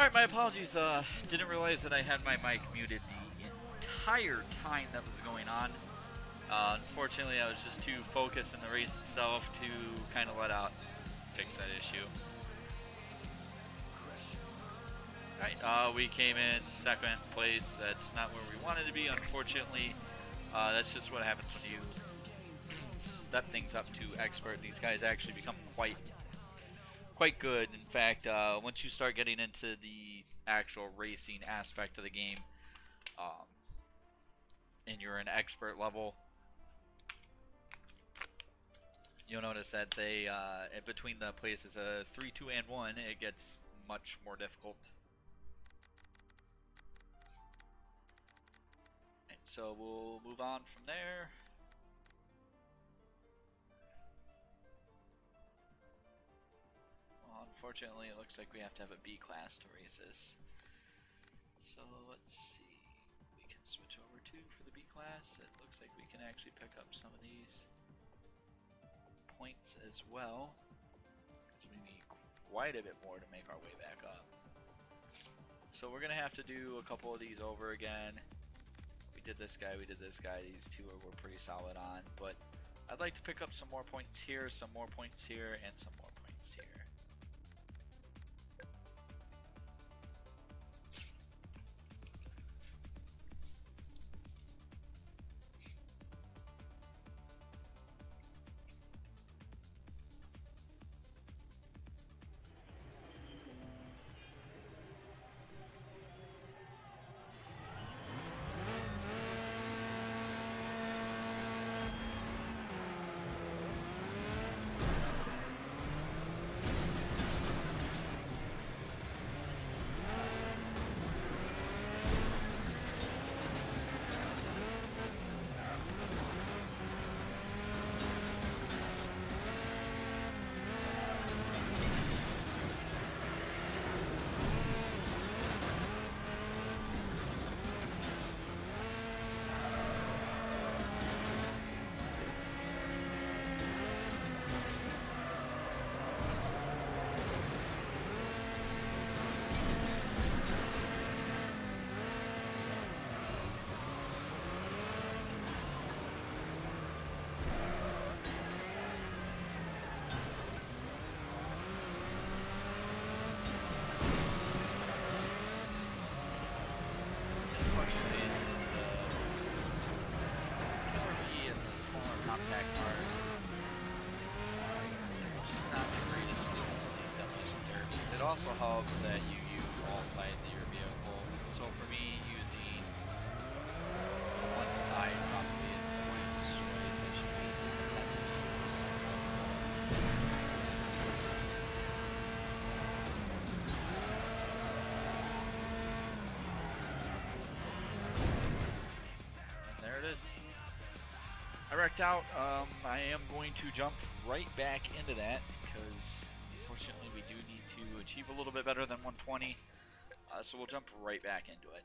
Alright, my apologies. Didn't realize that I had my mic muted the entire time that was going on. Unfortunately, I was just too focused in the race itself to kind of let out fix that issue. Alright, we came in second place. That's not where we wanted to be, unfortunately. That's just what happens when you step things up to expert. These guys actually become quite good. In fact, once you start getting into the actual racing aspect of the game, and you're an expert level, you'll notice that they, in between the places 3, 2, and 1, it gets much more difficult. And so we'll move on from there. Well, unfortunately, it looks like we have to have a B class to race this. So let's see. We can switch over to for the B class. It looks like we can actually pick up some of these points as well. We need quite a bit more to make our way back up. So we're gonna have to do a couple of these over again. We did this guy, we did this guy. These two we're pretty solid on, but I'd like to pick up some more points here, some more points here, and some more points here. It also helps that you use all sides of your vehicle. So for me, using one side probably is the wisest choice. It should be and there it is. I wrecked out. I am going to jump right back into that because unfortunately we do need to achieve a little bit better than 120, so we'll jump right back into it.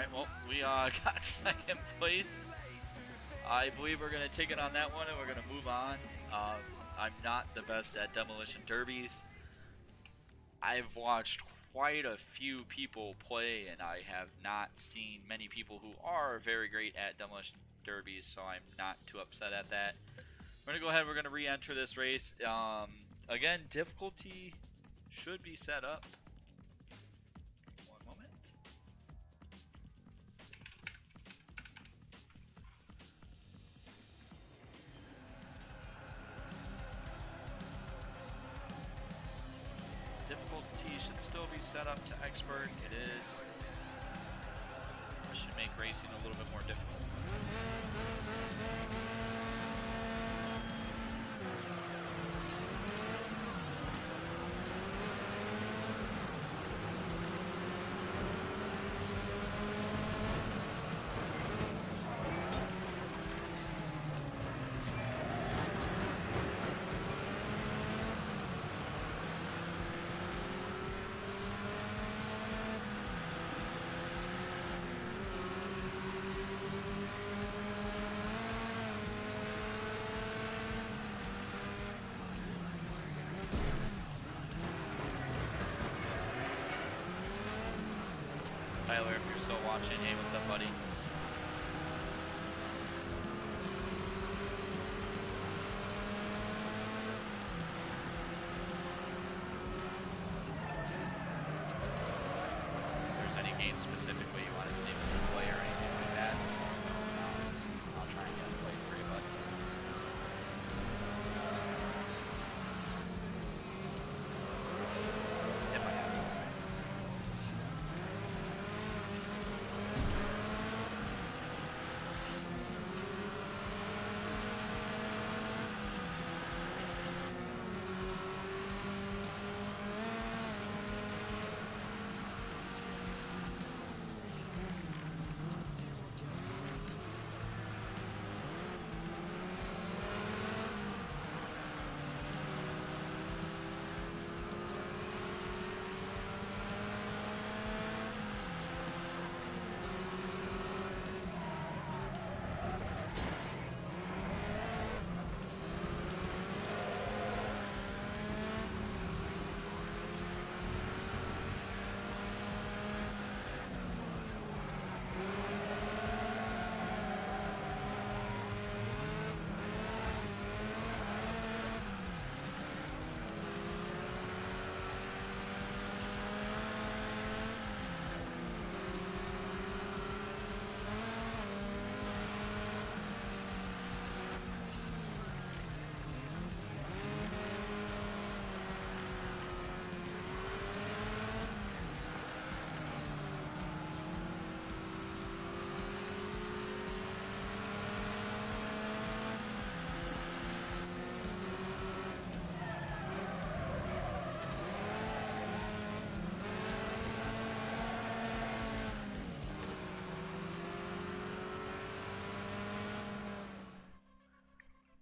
Alright, well, we got second place. I believe we're going to take it on that one and we're going to move on. I'm not the best at demolition derbies. I've watched quite a few people play, and I have not seen many people who are very great at demolition derbies, so I'm not too upset at that. We're going to go ahead, we're going to re-enter this race. Again, difficulty should be set up. One moment. Difficulty should still be set up to expert. It is. This should make racing a little bit more difficult. Tyler, if you're still watching, hey, what's up, buddy? If there's any game specifically you want to see me play or anything like that, just let me know. I'll try and get it played for you, bud. If I have to.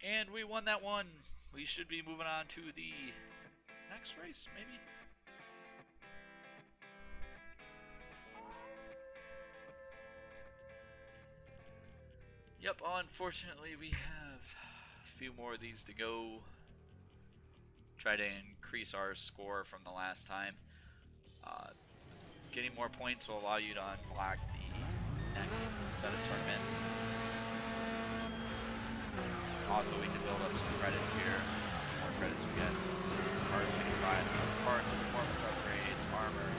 And we won that one. We should be moving on to the next race, maybe? Yep, unfortunately we have a few more of these to go. Try to increase our score from the last time. Getting more points will allow you to unlock the next set of tournament. Also, we can build up some credits here. The more credits we get, the parts we can buy, parts, performance upgrades, armor.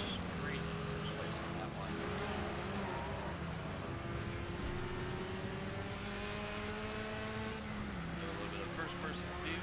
Straight first place on that one. Do a little bit of first-person view.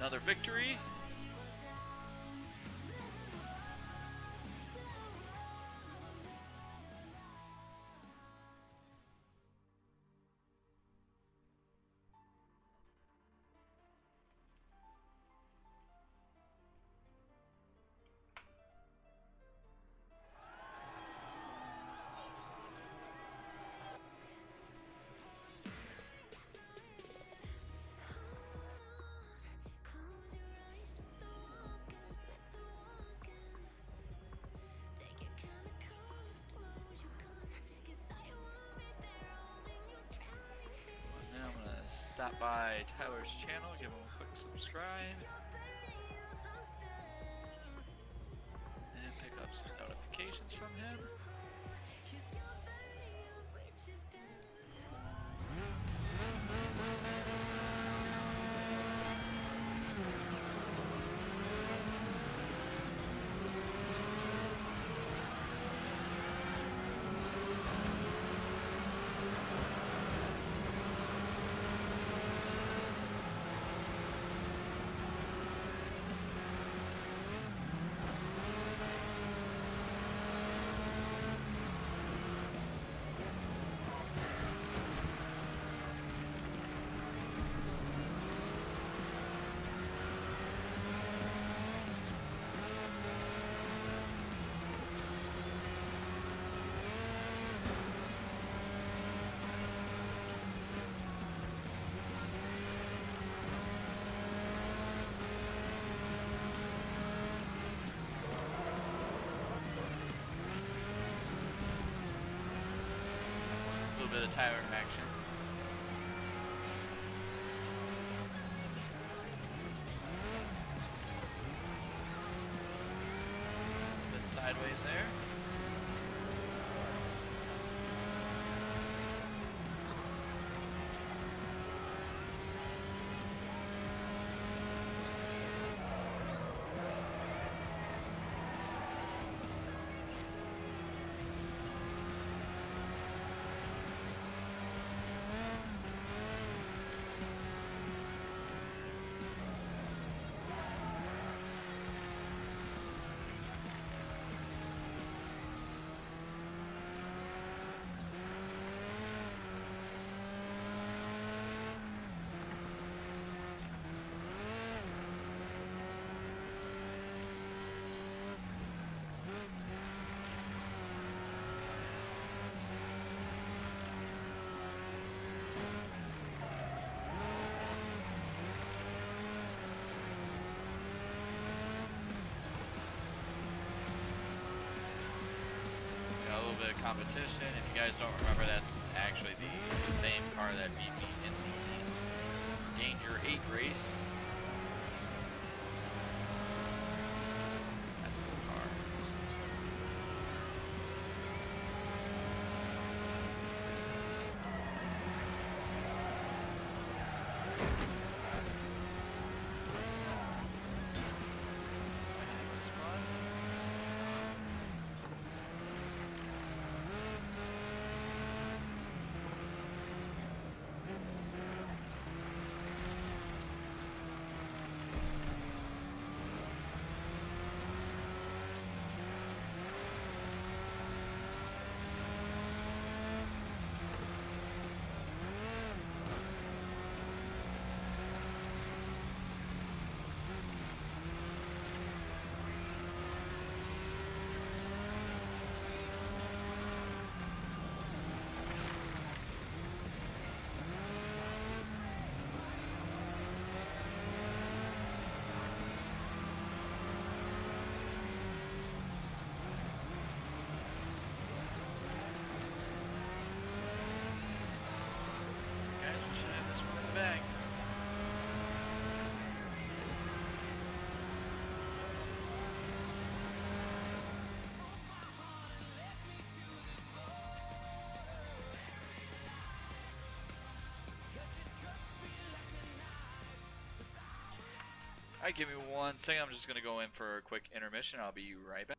Another victory. Stop by Tyler's channel, give him a quick subscribe, and pick up some notifications from him. Bit of Tyler action. A bit sideways there. Competition. If you guys don't remember, that's actually the same car that beat me in the Danger 8 race. That's the car. Alright, give me 1 second. I'm just going to go in for a quick intermission. I'll be right back.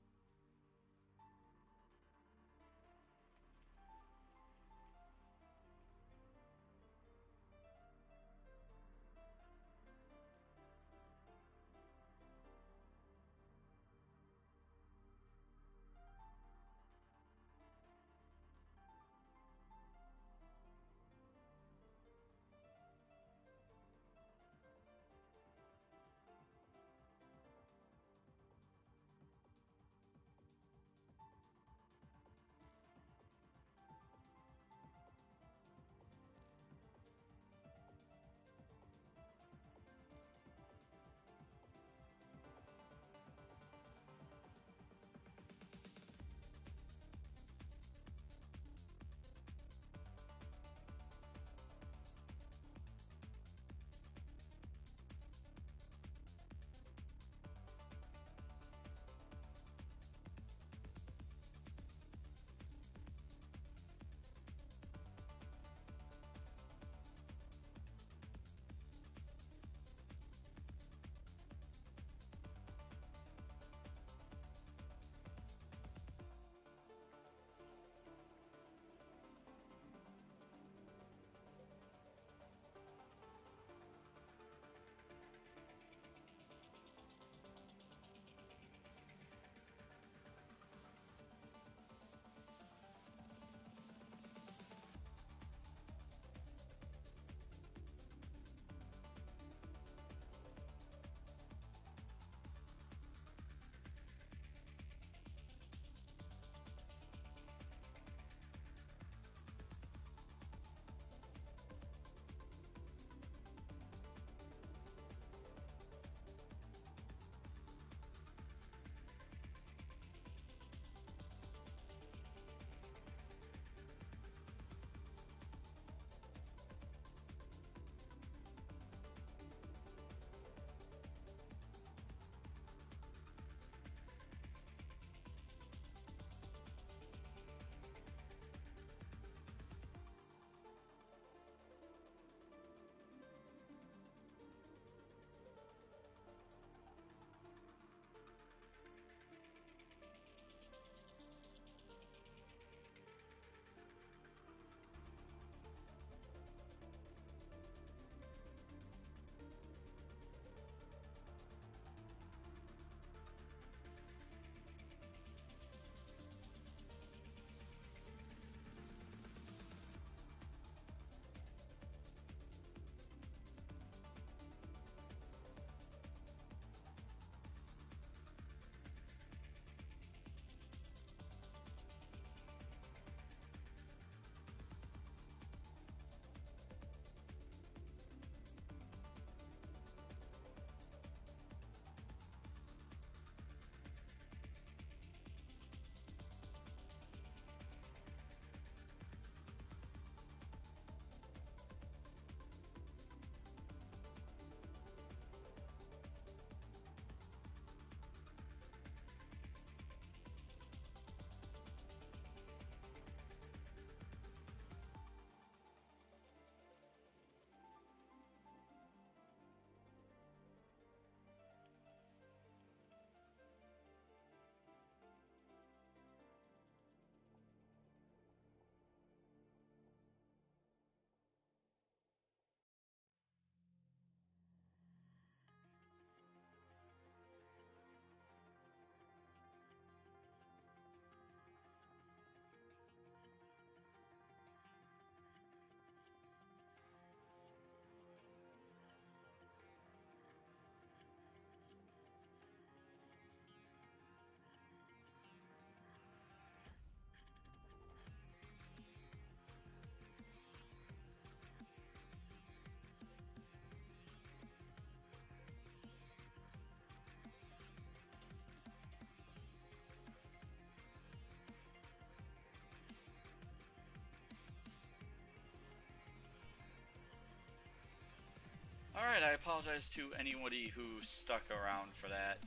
I apologize to anybody who stuck around for that.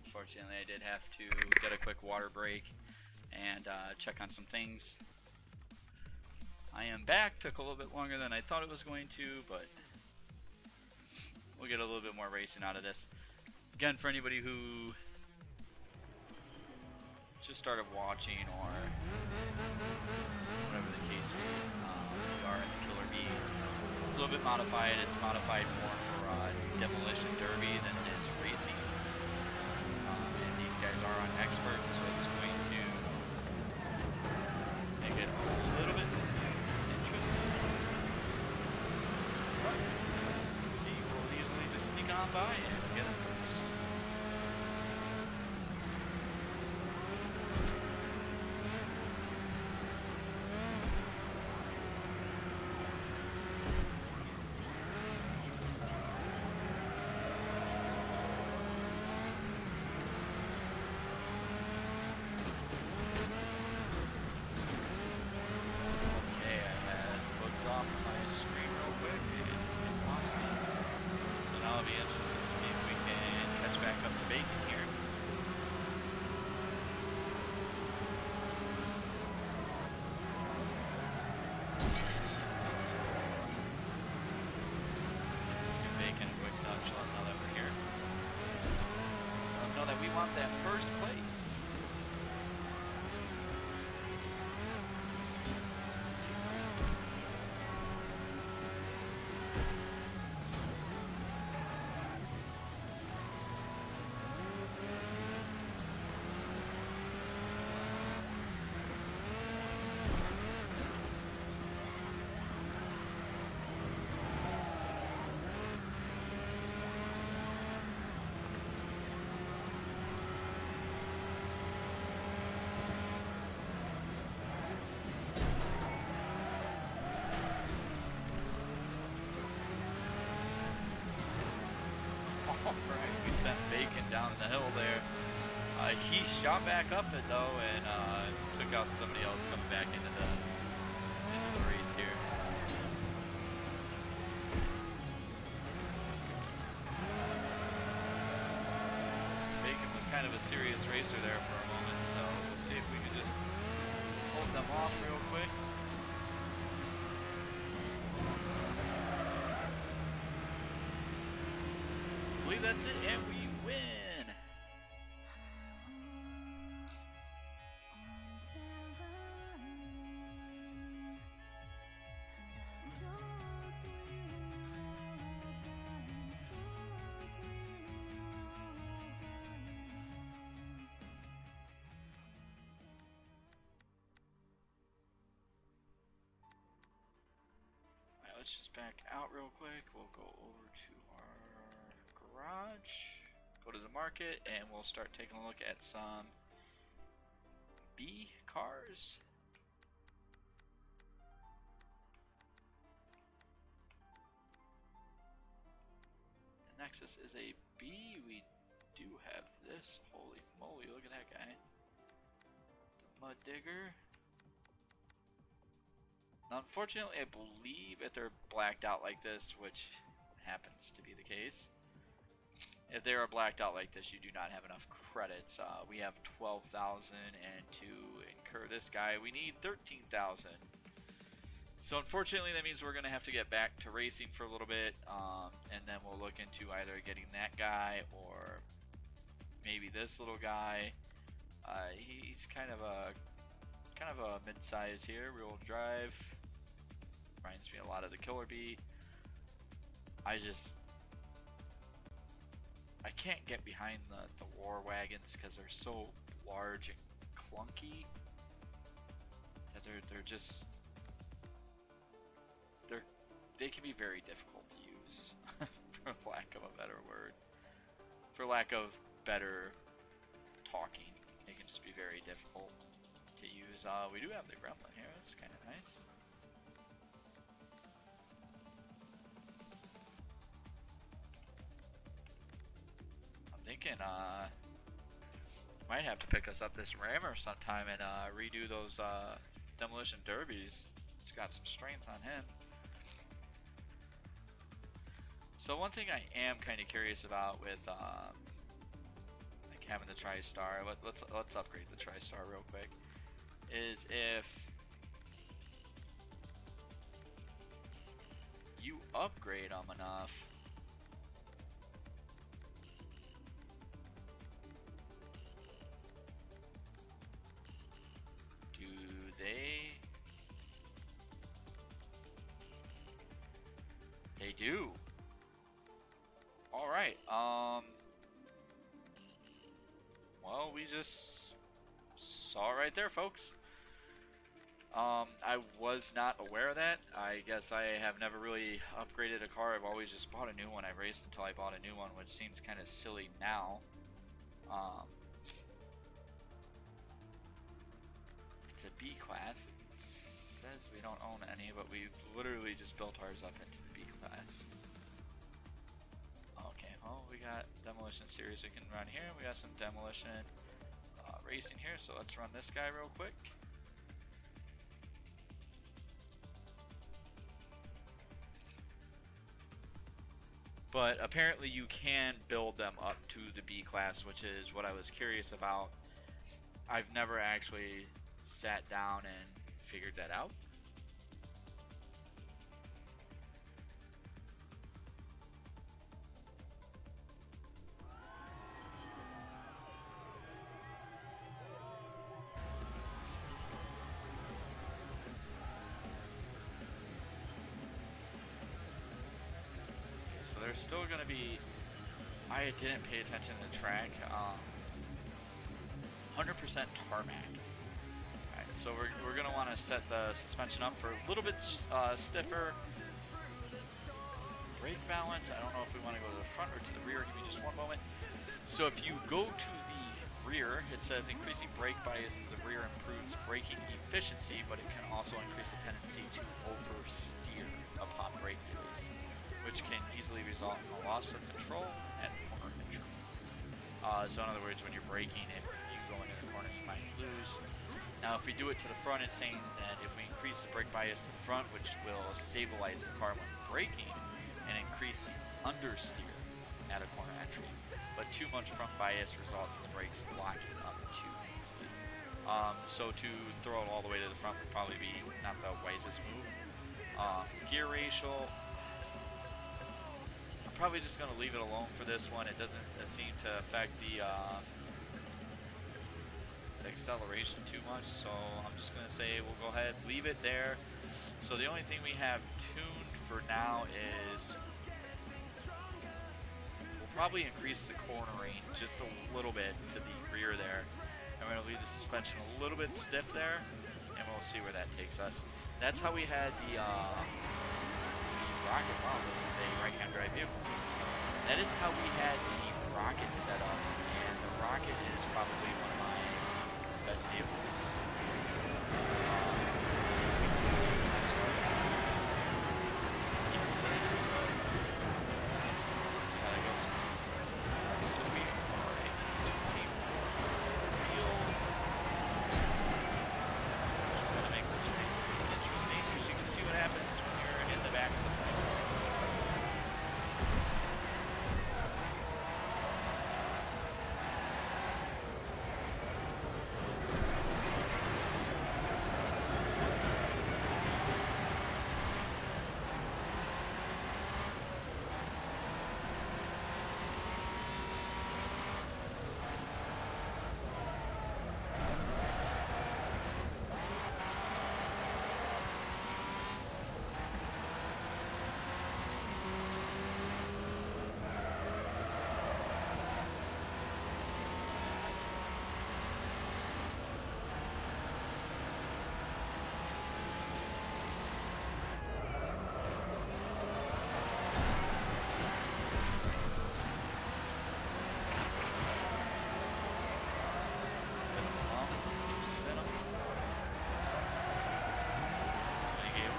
Unfortunately, I did have to get a quick water break and check on some things. I am back. Took a little bit longer than I thought it was going to, but we'll get a little bit more racing out of this. Again, for anybody who just started watching or whatever the case may be, we are in the Killer Bee. It's a little bit modified. It's modified more for demolition derby than it is racing. And these guys are on expert, so it's going to make it a little bit interesting. But let's see, we'll easily just sneak on by and get it. That first place. Alright, we sent Bacon down the hill there. He shot back up it though and took out somebody else coming back into the race here. Bacon was kind of a serious racer there for a moment, so we'll see if we can just hold them off real quick. I believe that's it, and we win! Alright, let's just back out real quick. We'll go over to our garage, go to the market, and we'll start taking a look at some B cars. The Nexus is a B. We do have this. Holy moly, look at that guy. The Mud Digger. Now, unfortunately, I believe if they're blacked out like this, which happens to be the case, if they are blacked out like this, you do not have enough credits. We have 12,000, and to incur this guy, we need 13,000. So unfortunately, that means we're going to have to get back to racing for a little bit, and then we'll look into either getting that guy or maybe this little guy. He's kind of a mid-size here, rear-wheel drive. Reminds me a lot of the Killer Bee. I can't get behind the war wagons because they're so large and clunky that they can be very difficult to use, for lack of a better word. For lack of better talking, they can just be very difficult to use. We do have the Gremlin here. That's kind of nice. Thinking might have to pick us up this rammer sometime and redo those demolition derbies. It's got some strength on him. So one thing I am kind of curious about with like having the TriStar, let's upgrade the TriStar real quick, is if you upgrade them enough, do they? They do. All right. Well, we just saw it right there, folks. I was not aware of that. I guess I have never really upgraded a car. I've always just bought a new one. I raced until I bought a new one, which seems kind of silly now. It's a B class. It says we don't own any, but we literally just built ours up into the B class. Okay, well, we got Demolition Series we can run here. We got some Demolition Racing here, so let's run this guy real quick. But apparently you can build them up to the B class, which is what I was curious about. I've never actually sat down and figured that out. So there's still going to be, I didn't pay attention to the track, 100% tarmac. Alright, so we're going to want to set the suspension up for a little bit stiffer. Brake balance, I don't know if we want to go to the front or to the rear. Give me just one moment. So if you go to the rear, it says increasing brake bias to the rear improves braking efficiency, but it can also increase the tendency to oversteer upon brake release, which can easily result in a loss of control and corner control. So in other words, when you're braking, if you go into the corner, you might lose. Now, if we do it to the front, it's saying that if we increase the brake bias to the front, which will stabilize the car when braking, and increase the understeer at a corner entry. But too much front bias results in the brakes blocking up too easily. So to throw it all the way to the front would probably be not the wisest move. Gear ratio, probably just going to leave it alone for this one. It doesn't seem to affect the acceleration too much, so I'm just going to say we'll go ahead, leave it there. So the only thing we have tuned for now is we'll probably increase the cornering just a little bit to the rear there. I'm going to leave the suspension a little bit stiff there, and we'll see where that takes us. That's how we had the Rocket. Wow, this is a right-hand drive vehicle. That is how we had the Rocket set up, and the Rocket is probably one of my best vehicles.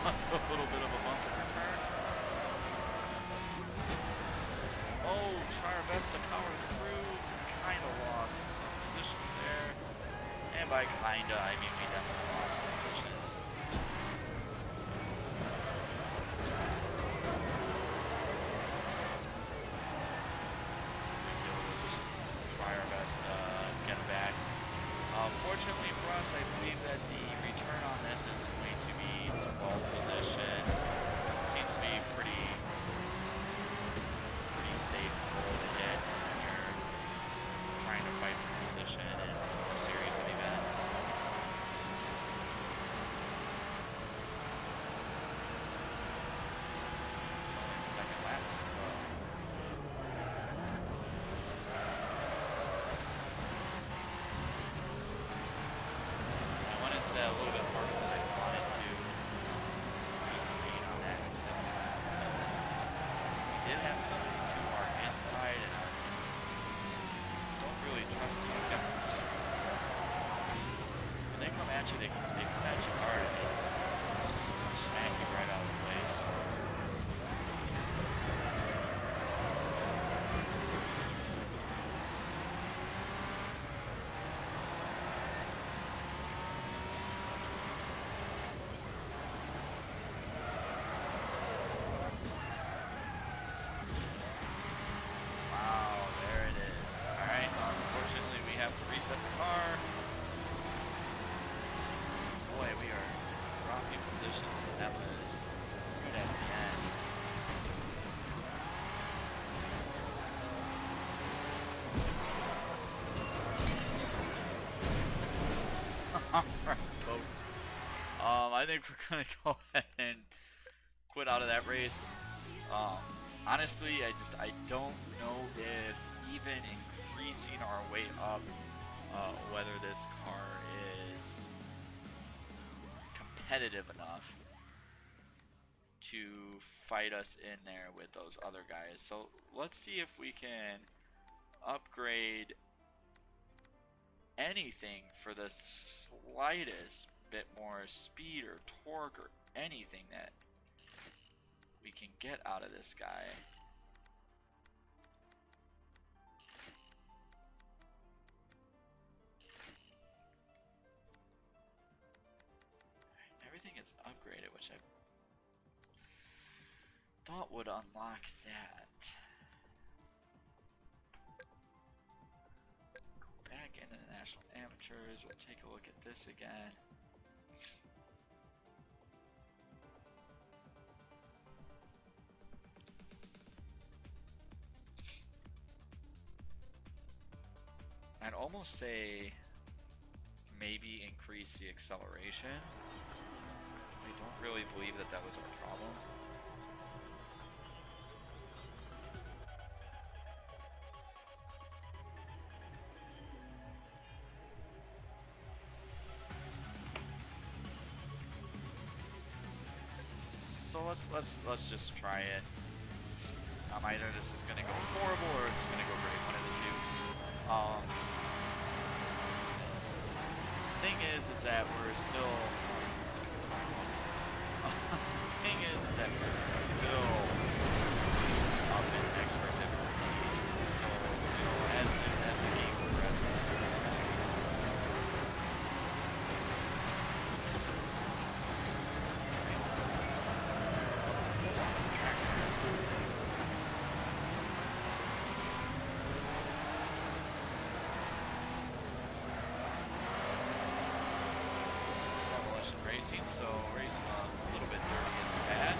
A little bit of a bump in return. Oh, try our best to power through. Kind of lost some positions there. And by kinda, I mean we definitely lost some positions. to have somebody to our inside, and I don't really trust these guys. When they come at you, they come at you hard, and they just smack you right out of the way. So. I think we're gonna go ahead and quit out of that race. Honestly, I don't know if even increasing our weight up, whether this car is competitive enough to fight us in there with those other guys. So let's see if we can upgrade anything for the slightest bit more speed or torque or anything that we can get out of this guy. Everything is upgraded, which I thought would unlock that. Go back into the National Amateurs, we'll take a look at this again. I'd almost say maybe increase the acceleration. I don't really believe that that was our problem. So let's just try it. Either this is gonna go horrible or it's gonna go great, one of the two. Thing is that we're still. Thing is that we're still up in expert difficulty. So as the game progresses. So racing a little bit dirty is bad.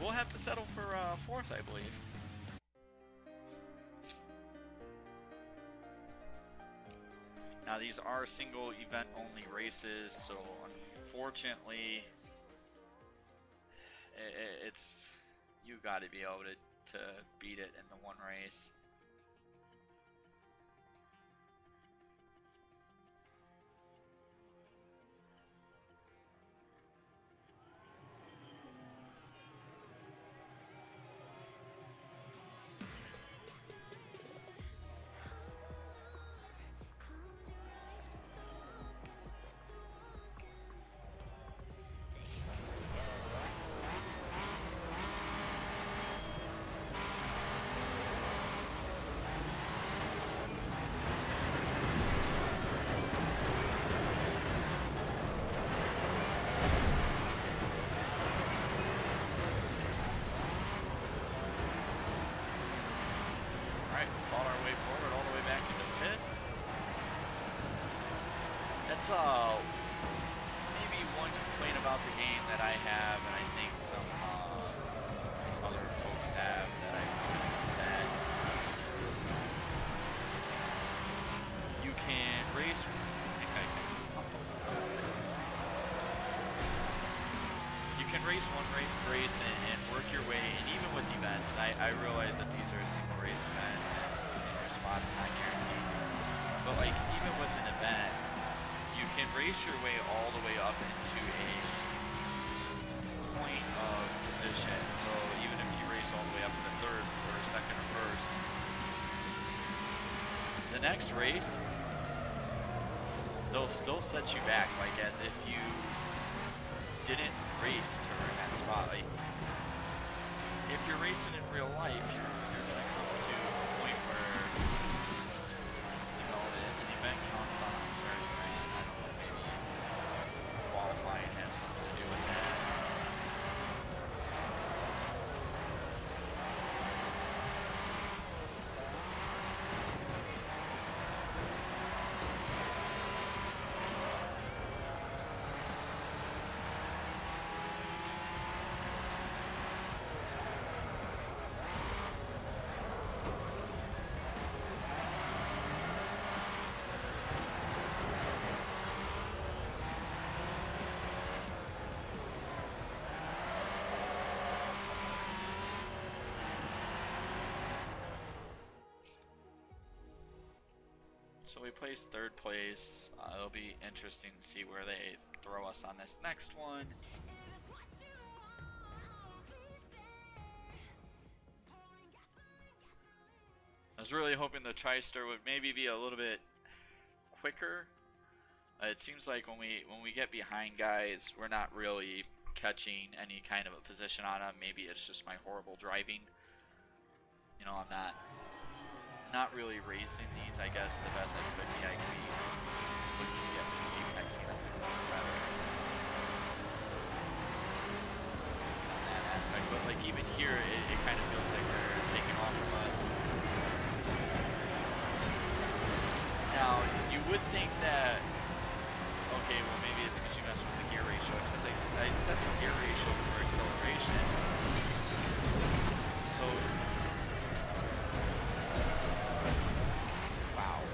we'll have to settle for 4th, I believe. Now these are single event only races, so unfortunately, it's you got to be able to beat it in the one race. Maybe one complaint about the game that I have, and I think some other folks have, that I found that you can race. You can race one race and work your way, and even with events, I realize that these are single race events and your spot's not guaranteed. But like even with an event, you can race your way all the way up into a point of position. So even if you race all the way up to the 3rd or 2nd or 1st, the next race, they'll still set you back, like as if you didn't race to earn that spot. Like, if you're racing in real life, you're gonna come to a point where, you know, the event counts on very, right? I don't know, maybe qualifying has something to do with that. So we placed 3rd place. It'll be interesting to see where they throw us on this next one. I was really hoping the TriStar would maybe be a little bit quicker. It seems like when we get behind guys, we're not really catching any kind of a position on them. Maybe it's just my horrible driving. You know, I'm not really racing these, I guess the best I could be. I could be looking to get apexing them better. On that aspect, but like even here, it kind of feels like they're taking off from us. Now, you would think that, okay, well maybe it's because you messed with the gear ratio, except I set the gear ratio for acceleration. So, wow.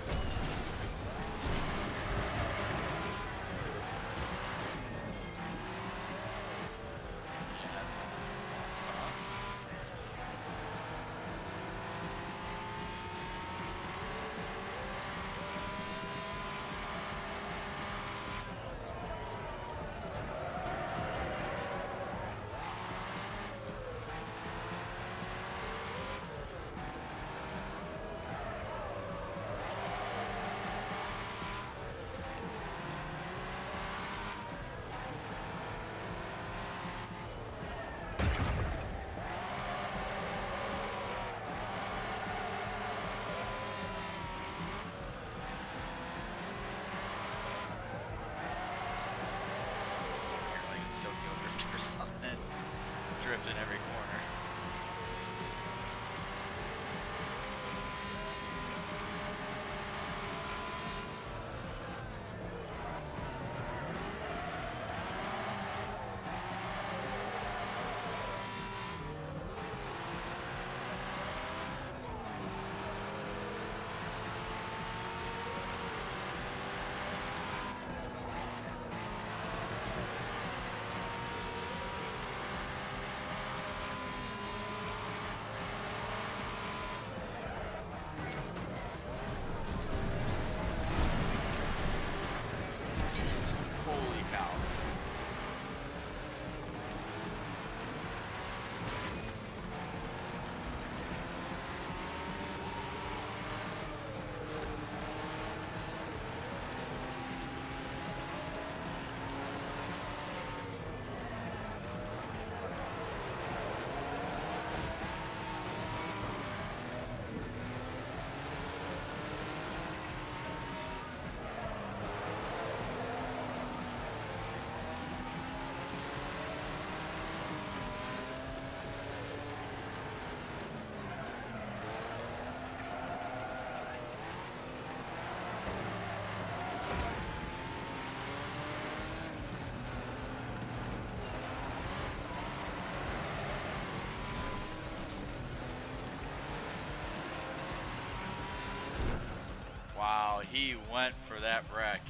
he went for that wreck.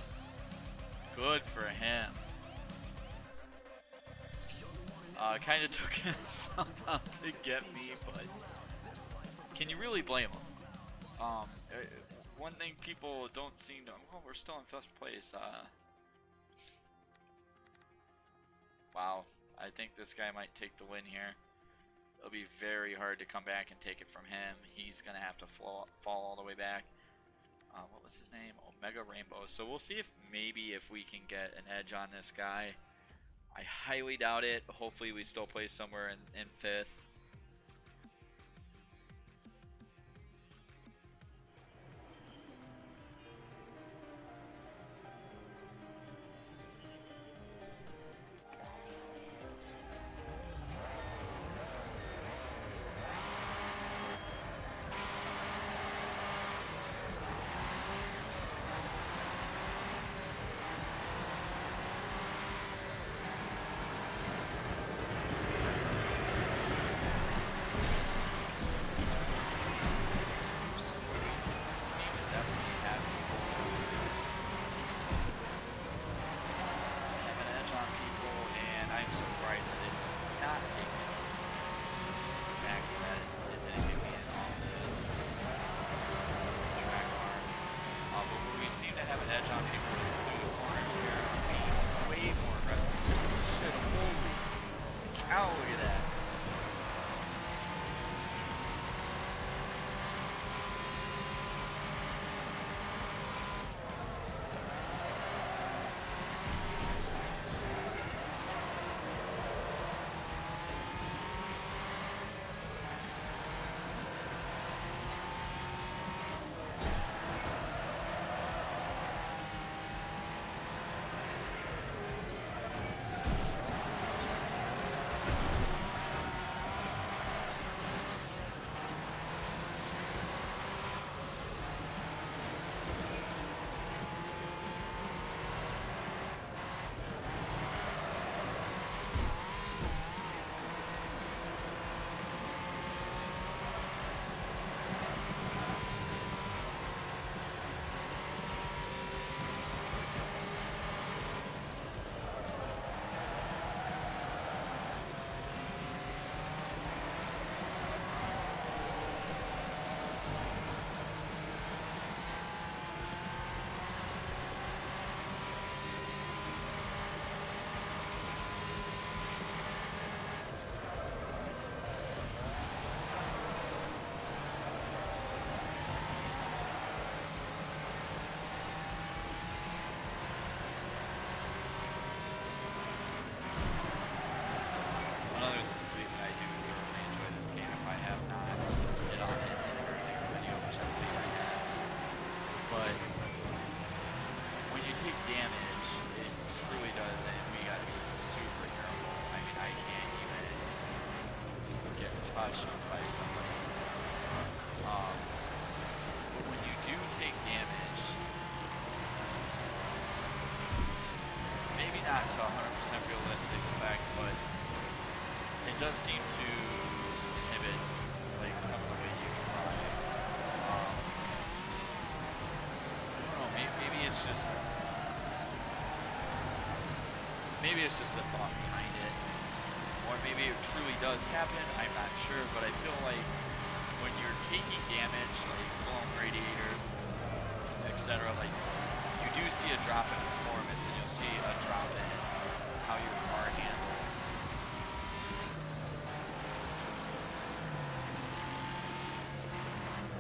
Good for him. Kind of took some time to get me, but can you really blame him? One thing people don't seem to... Oh, we're still in first place. Wow, I think this guy might take the win here. It'll be very hard to come back and take it from him. He's going to have to fall all the way back. What was his name? Omega Rainbow. So we'll see if maybe if we can get an edge on this guy. I highly doubt it. Hopefully we still play somewhere in 5th. Not to 100% realistic effect, but it does seem to inhibit like some of the way you can drive. I don't know, maybe it's just the thought behind it, or maybe it truly does happen. I'm not sure, but I feel like when you're taking damage, like blown radiator, etc., like you do see a drop in performance, and you'll see a drop in how your car handles.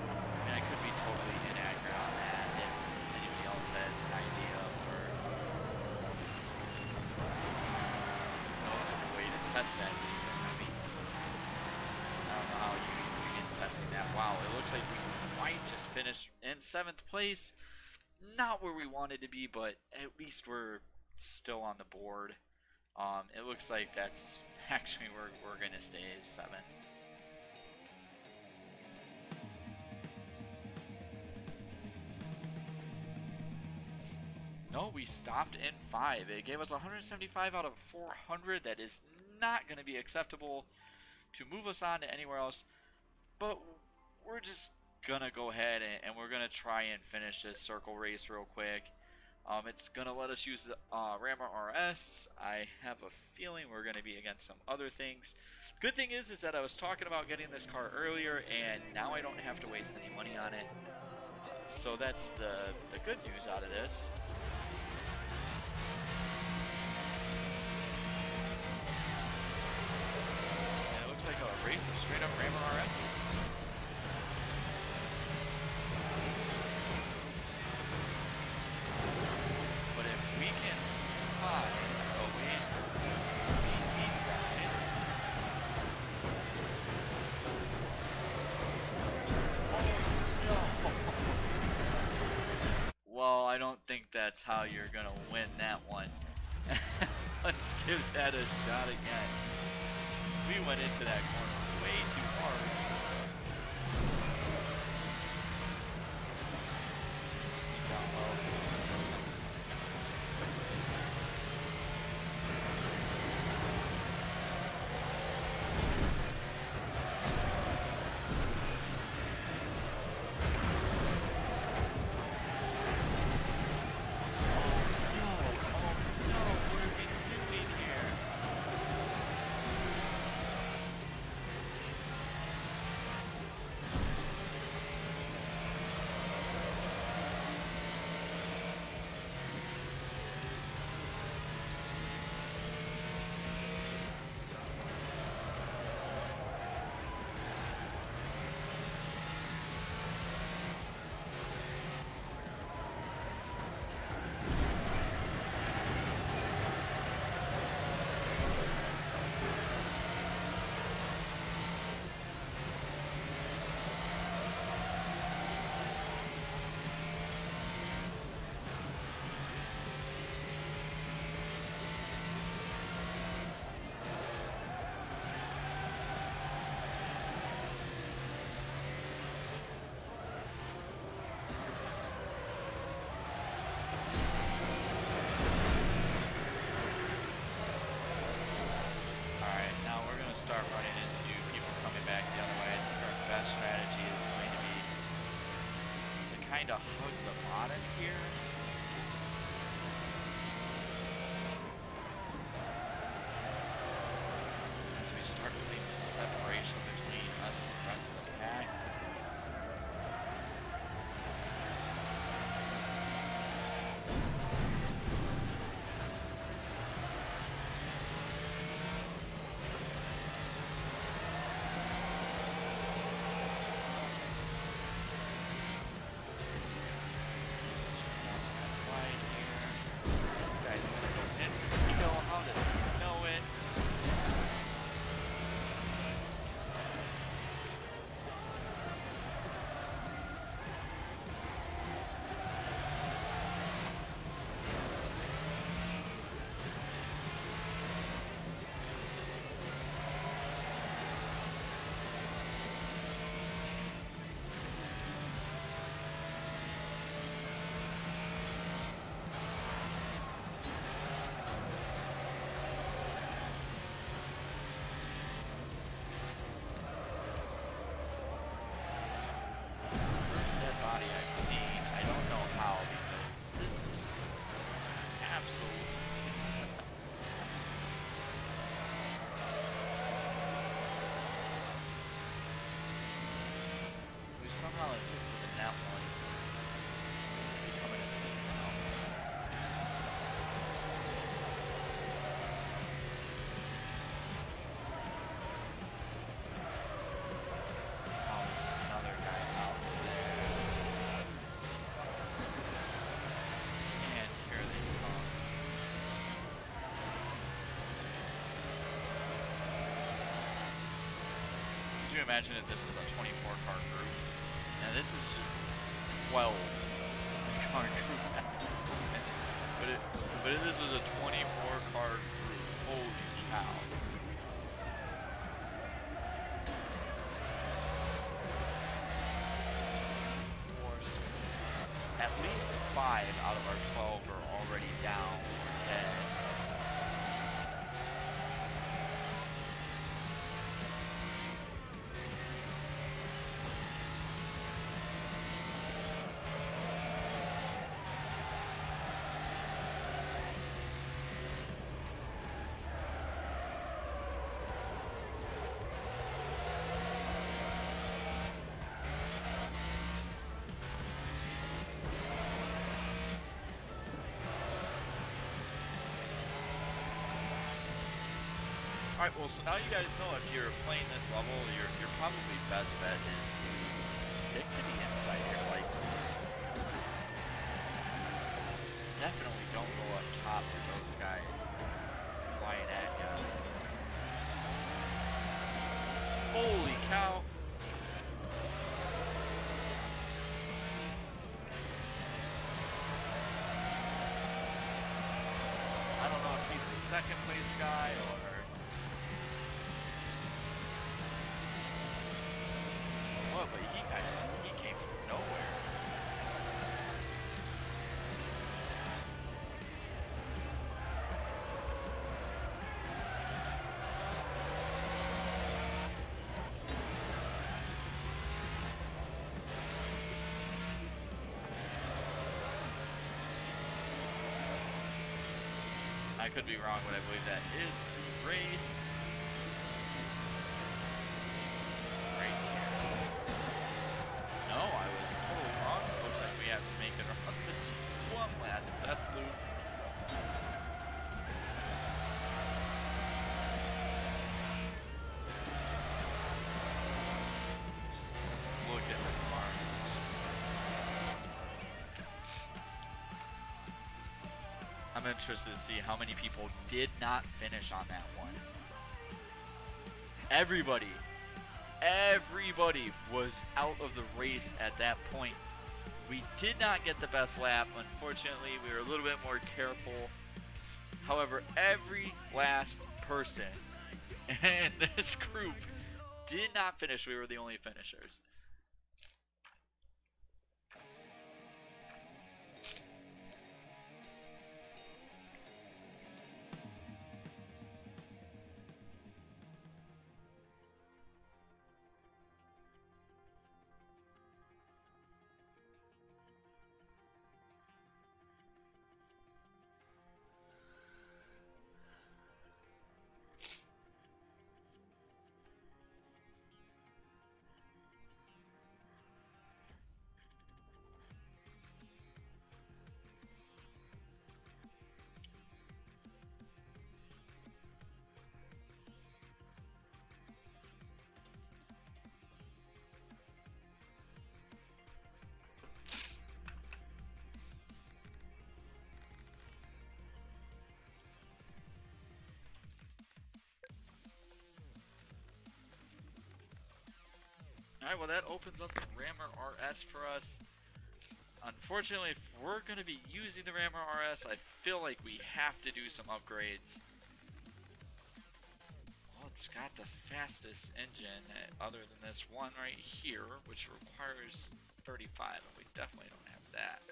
I mean, I could be totally inaccurate on that. If anybody else has an idea or knows of a way to test that, I mean, I don't know how you begin testing that. Wow, it looks like we might just finish in 7th place. Not where we wanted to be, but at least we're still on the board. It looks like that's actually where we're going to stay, is 7th. No, we stopped in 5. It gave us 175 out of 400. That is not going to be acceptable to move us on to anywhere else. But we're just gonna go ahead and we're gonna try and finish this circle race real quick. It's gonna let us use the Rammer RS. I have a feeling we're gonna be against some other things. Good thing is that I was talking about getting this car earlier, and now I don't have to waste any money on it. So that's the good news out of this. And it looks like a race of straight up Rammer RSs. But if we can find a way to beat these guys. Oh no! Well, I don't think that's how you're gonna win that one. Let's give that a shot again. We went into that corner way too hard. Down low. Kind of hug the bottom here. As we start putting some separation between us and the rest of the pack. Somehow assisted in that one. Coming into it now. Oh, there's another guy out there. And here they come. Could you imagine if this was a 24 car group? Now this is just 12 car group. but if this was a 24 car group, holy cow. At least 5 out of our 12 are already down or dead. Alright, well, so now you guys know if you're playing this level, your probably best bet is to stick to the inside here. Like, definitely don't go up top with those guys flying at you. Holy cow! I don't know if he's the second place guy or... what, but he came from nowhere. I could be wrong, but I believe that is the race. Right here. No, I was totally wrong. Looks like we have to make it up this one last death loop. Look at the farm. I'm interested to see how many people did not finish on that one. Everybody was out of the race at that point. We did not get the best lap. Unfortunately, we were a little bit more careful. However, every last person in this group did not finish. We were the only finishers. Alright, well that opens up the Rammer RS for us. Unfortunately, if we're going to be using the Rammer RS, I feel like we have to do some upgrades. Well, it's got the fastest engine other than this one right here, which requires 35, and we definitely don't have that.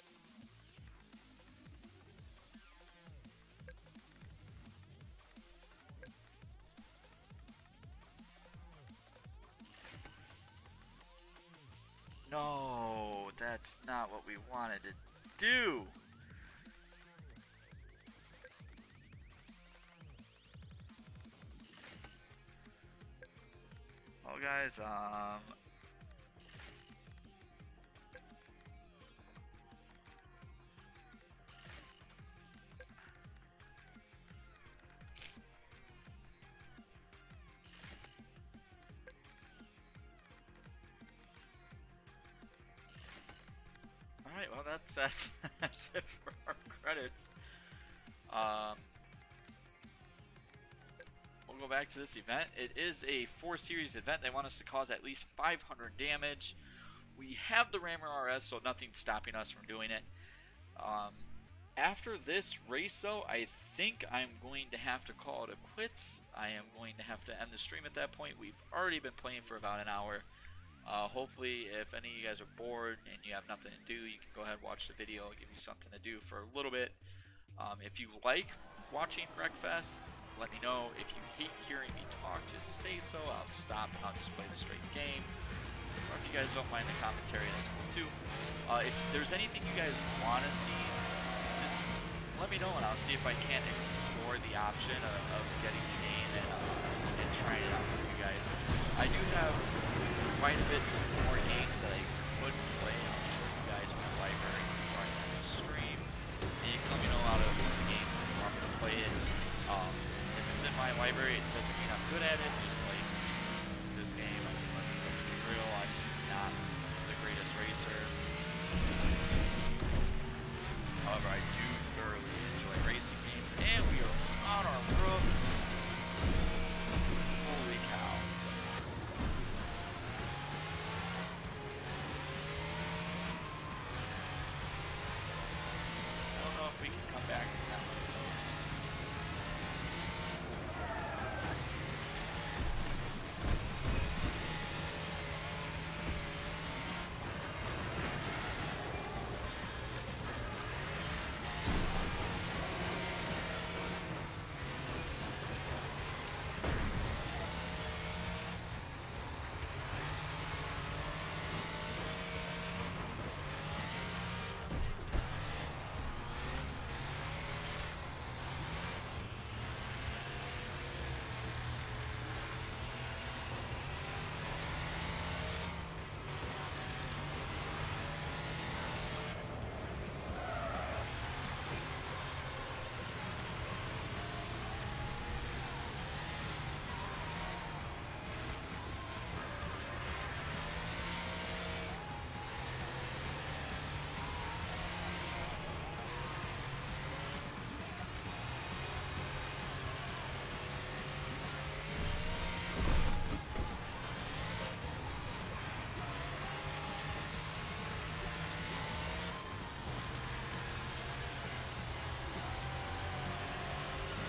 No, that's not what we wanted to do. Well, guys, alright, well that's it for our credits. We'll go back to this event. It is a 4 series event. They want us to cause at least 500 damage. We have the Rammer RS, so nothing's stopping us from doing it. After this race, though, I think I'm going to have to call it a quits. I am going to have to end the stream at that point. We've already been playing for about an hour. Hopefully, if any of you guys are bored and you have nothing to do, you can go ahead and watch the video. I'll give you something to do for a little bit. If you like watching Wreckfest, let me know. If you hate hearing me talk, just say so. I'll stop and I'll just play the straight game. Or if you guys don't mind the commentary, that's cool too. If there's anything you guys want to see, just let me know and I'll see if I can explore the option of getting the game and trying it out for you guys. I do have quite a bit more games that I could play. I'll show you guys my library before I end the stream. And you can let me know out of the games if you want me to play it. If it's in my library. It doesn't mean I'm good at it. Just like this game, I mean, let's be real. I'm not the greatest racer. However, I do thoroughly enjoy racing games, and we are on our roof. Holy cow. I don't know if we can come back to that one, folks.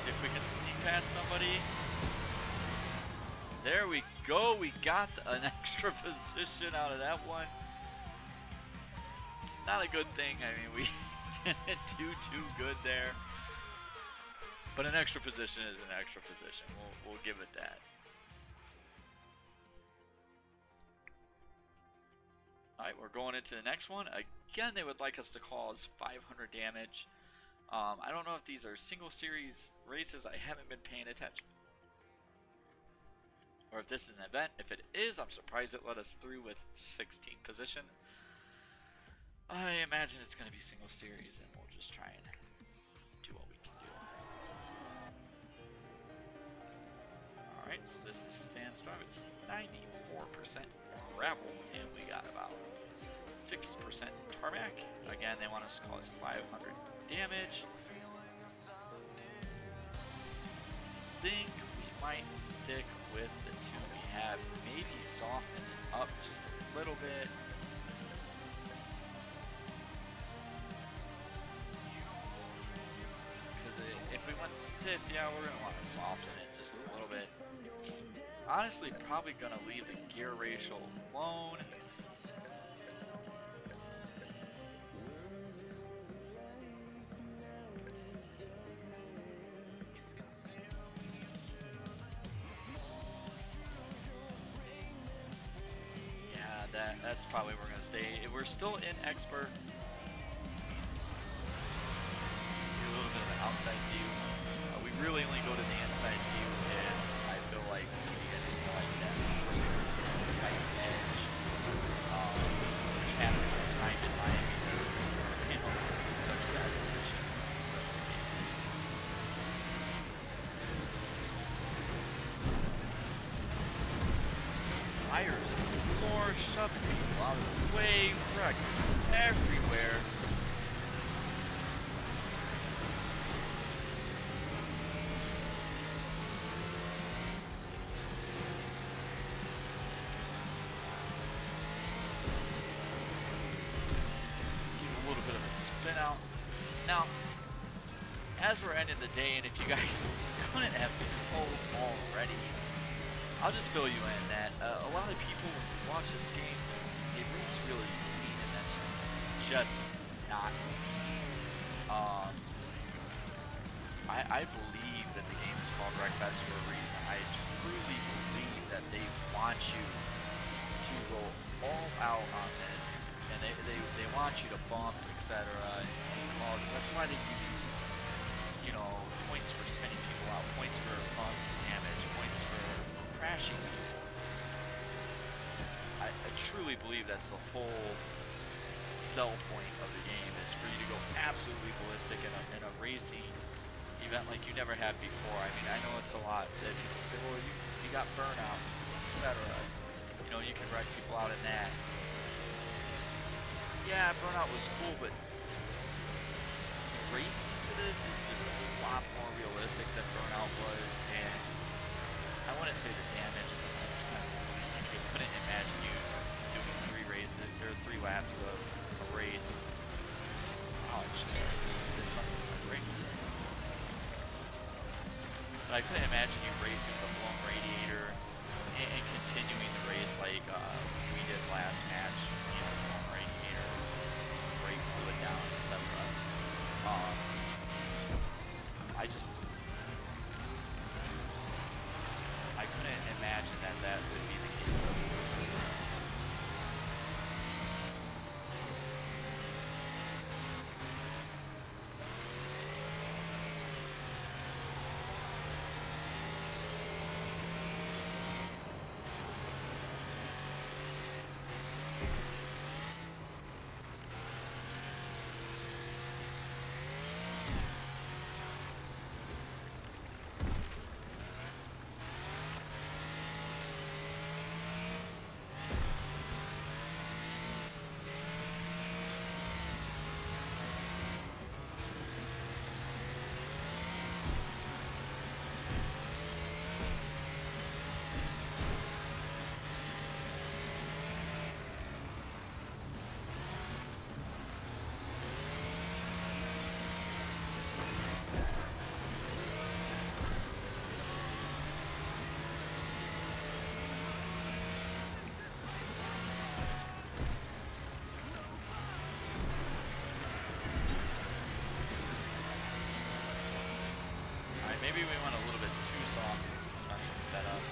If we can sneak past somebody. There we go. We got an extra position out of that one. It's not a good thing. I mean, we didn't do too good there. But an extra position is an extra position. We'll give it that. Alright, we're going into the next one. Again, they would like us to cause 500 damage. I don't know if these are single series races. I haven't been paying attention. Or if this is an event. If it is, I'm surprised it let us through with 16th position. I imagine it's going to be single series, and we'll just try and do what we can do. Alright, so this is Sandstorm. It's 94% gravel, and we got about 6% tarmac. Again, they want us to cause 500 damage. Think we might stick with the two we have. Maybe soften it up just a little bit. Because if we went stiff, yeah, we're gonna want to soften it just a little bit. Honestly, probably gonna leave the gear ratio alone. That's probably where we're going to stay. We're still in expert. A little bit of an outside view. We really only go to the inside view if I feel like we get into like that tight edge. Which happens from time to time because the panel is in such a bad position. Tires. More shoving people out of the way, wrecks everywhere. Give a little bit of a spin out. Now, as we're ending the day, and if you guys couldn't have told already, I'll just fill you in that a lot of people, when you watch this game, they race really clean, and that's just not me. I believe that the game is called Wreckfest for a reason. I truly believe that they want you to go all out on this, and they want you to bump, etc. That's why they give you, points for spinning people out, points for bump damage, points for crashing. I truly believe that's the whole sell point of the game, is for you to go absolutely ballistic in a racing event like you never had before. I mean, I know it's a lot lot that people say, well, you got burnout, etc. You know, you can wreck people out in that. Yeah, burnout was cool, but racing to this is just a lot more realistic than burnout was, and I wouldn't say the damage is 100% realistic. I couldn't imagine you doing 3 laps of a race. Oh, I should have did something with my brake. But I couldn't imagine you racing with a blown radiator and continuing the race like we did last match. You know, blown radiators, brake fluid down, etc. I couldn't imagine that would be the case. Maybe we went a little bit too soft in the suspension setup.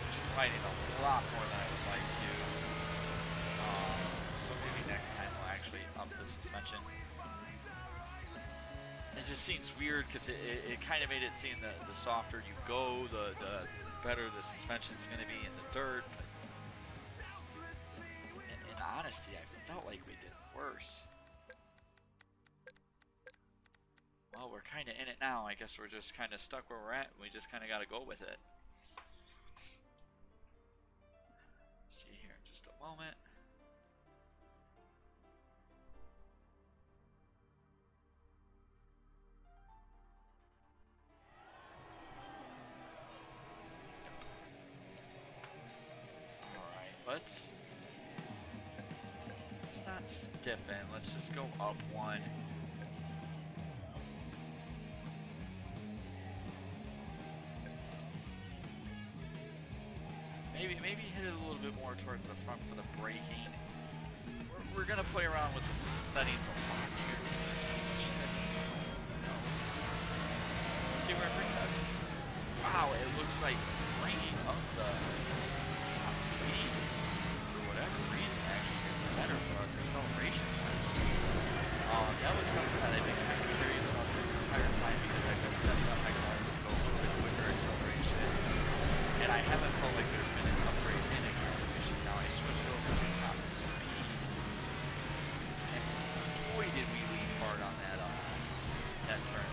Just sliding a lot more than I would like to. So maybe next time we'll actually up the suspension. It just seems weird because it kind of made it seem that the softer you go, the better the suspension's going to be in the dirt. But in honesty, I felt like we did worse. Well, we're kind of in it now. I guess we're just kind of stuck where we're at. We just kind of got to go with it. See here in just a moment. Alright, let's not stiffen. Let's just go up one. Maybe hit it a little bit more towards the front for the braking. We're gonna play around with the settings a lot here. See where it brings us? Wow, it looks like bringing up the top speed for whatever reason actually gets better for us acceleration. That was something that I've been kind of curious about this entire time because I've been setting up my car to go a little bit quicker acceleration, and I haven't felt like there's been an upgrade in acceleration. Now I switched over to top speed, and boy did we lean hard on that turn.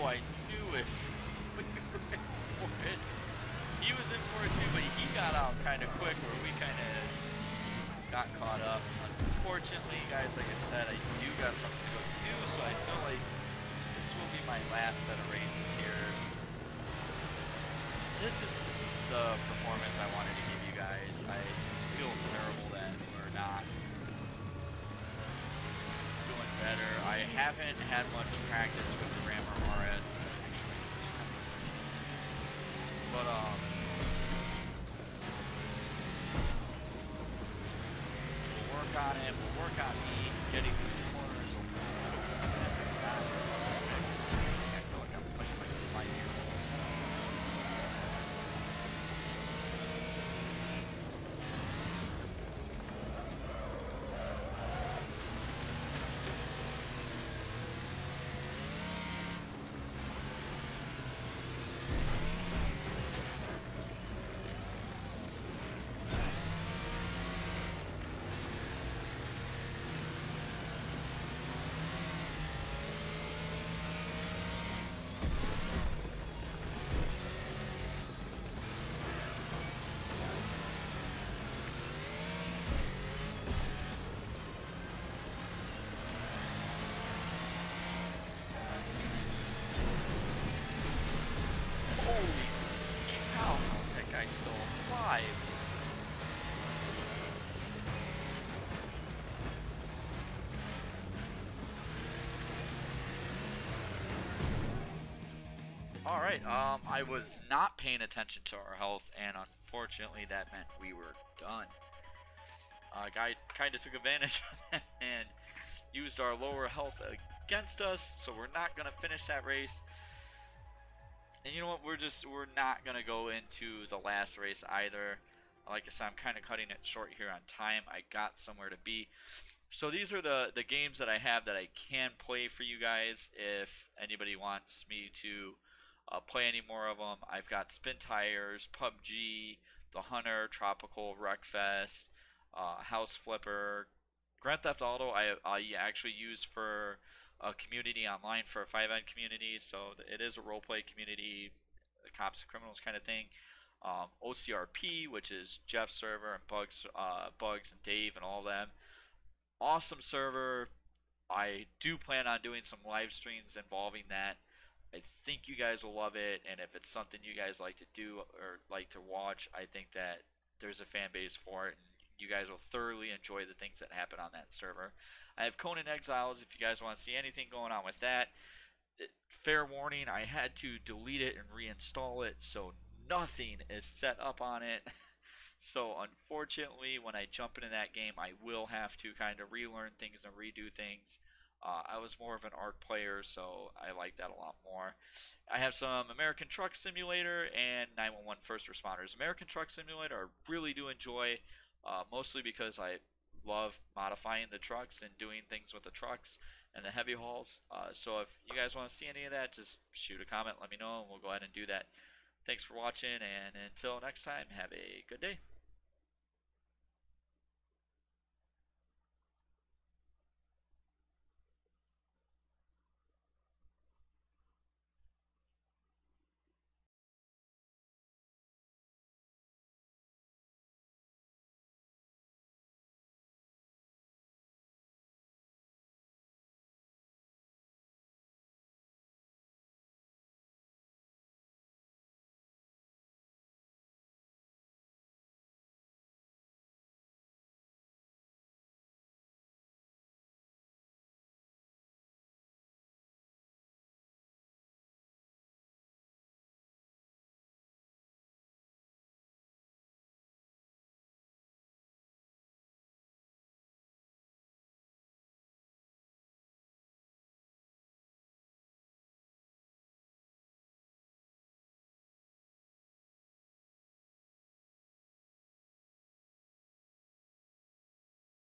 I knew it. He was in for it too, but he got out kind of quick where we kind of got caught up. Unfortunately, guys, like I said, I do got something to go do, so I feel like this will be my last set of races here. This is the performance I wanted to give you guys. I feel terrible that we're not doing better. I haven't had much practice with the Ram RR. on it. We'll work on me getting these corners open. I feel like I'm pushing my gear. Holy cow, how's that guy still alive? Alright, I was not paying attention to our health, and unfortunately that meant we were done. Guy kind of took advantage of that and used our lower health against us, so we're not going to finish that race. And you know what, we're not going to go into the last race either. Like I said, I'm kind of cutting it short here on time. I got somewhere to be. So these are the games that I have that I can play for you guys if anybody wants me to play any more of them. I've got Spin Tires, PUBG, The Hunter, Tropical, Wreckfest, House Flipper, Grand Theft Auto. I actually use for a community online, for a 5N community, so it is a roleplay community, cops and criminals kind of thing. OCRP, which is Jeff's server, and Bugs and Dave and all them. Awesome server. I do plan on doing some live streams involving that. I think you guys will love it, and if it's something you guys like to do or like to watch, I think that there's a fan base for it, and you guys will thoroughly enjoy the things that happen on that server. I have Conan Exiles if you guys want to see anything going on with that. Fair warning, I had to delete it and reinstall it, so nothing is set up on it. So unfortunately, when I jump into that game, I will have to kind of relearn things and redo things. I was more of an art player, so I like that a lot more. I have some American Truck Simulator and 911 First Responders. American Truck Simulator I really do enjoy, mostly because I love modifying the trucks and doing things with the trucks and the heavy hauls. So if you guys want to see any of that, just shoot a comment, let me know, and we'll go ahead and do that. Thanks for watching, and until next time, have a good day.